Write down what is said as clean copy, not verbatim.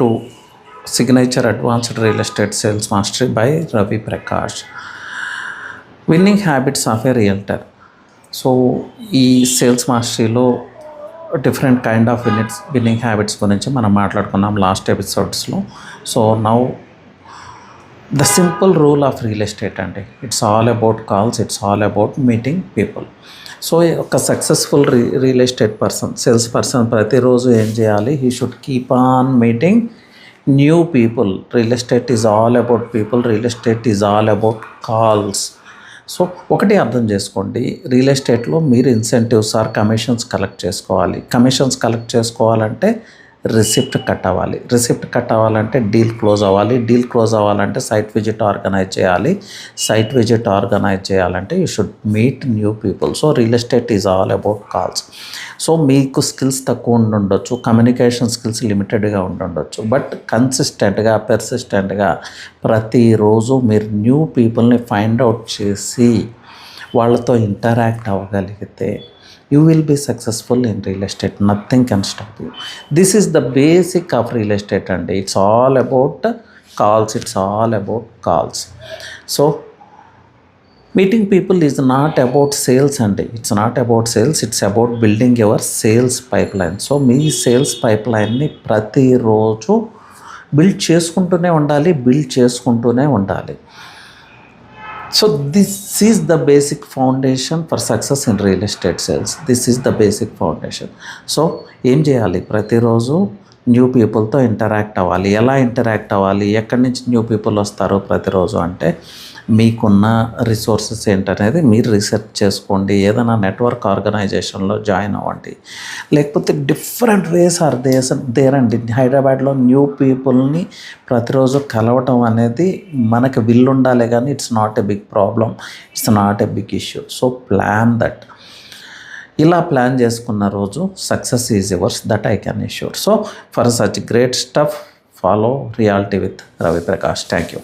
to Signature Advanced Real Estate Sales Mastery by Ravi Prakash. Winning Habits of a Realtor. So ఈ sales మాస్టరీలో different kind of winning habits గురించి మనం మాట్లాడుకున్నాం last ఎపిసోడ్స్లో. So now the simple rule of real estate అండి. It's all about calls, it's all about meeting people. So ఒక successful real estate person, sales person ప్రతిరోజు ఏం చేయాలి? He should keep on meeting new people. Real estate is all about people, real estate is all about calls. So ఒకటి అర్థం చేసుకోండి, real ఎస్టేట్లో మీరు incentives are commissions collect చేసుకోవాలి. Commissions collect చేసుకోవాలంటే రిసిప్ట్ కట్ అవ్వాలి. రిసిప్ట్ కట్ అవ్వాలంటే deal close అవ్వాలి. డీల్ క్లోజ్ అవ్వాలంటే సైట్ విజిట్ ఆర్గనైజ్ చేయాలి. సైట్ విజిట్ ఆర్గనైజ్ చేయాలంటే you should meet new people. So real estate is all about calls. So మీకు skills తక్కువ ఉండొచ్చు, కమ్యూనికేషన్ స్కిల్స్ లిమిటెడ్గా ఉండొచ్చు, బట్ కన్సిస్టెంట్గా పెర్సిస్టెంట్గా ప్రతిరోజు మీరు న్యూ పీపుల్ని ఫైండ్ అవుట్ చేసి వాళ్ళతో interact అవ్వగలిగితే you will be successful in real estate. Nothing can stop you. This is the basic of real estate and it's all about calls. It's all about calls. So meeting people is not about sales and it's not about sales. It's about building your sales pipeline. So మీ sales పైప్లైన్ని ప్రతిరోజు build చేసుకుంటూనే ఉండాలి. So this is the basic foundation for success in real estate sales. This is the basic foundation. So ఏం చేయాలి? ప్రతిరోజు new పీపుల్తో interact అవ్వాలి. ఎలా ఇంటరాక్ట్ అవ్వాలి? ఎక్కడి నుంచి న్యూ పీపుల్ వస్తారో ప్రతిరోజు అంటే మీకున్న రిసోర్సెస్ ఏంటనేది మీరు రీసెర్చ్ చేసుకోండి. ఏదైనా నెట్వర్క్ ఆర్గనైజేషన్లో జాయిన్ అవ్వండి. లేకపోతే డిఫరెంట్ వేస్ ఆర్ దేర్ అండి. హైదరాబాద్లో న్యూ పీపుల్ని ప్రతిరోజు కలవటం అనేది మనకి విల్ ఉండాలి, కానీ it's not a big problem, it's not a big issue. So plan that. ఇలా ప్లాన్ చేసుకున్న రోజు success is yours, that I can assure. So for such great stuff follow reality with Ravi Prakash. Thank you.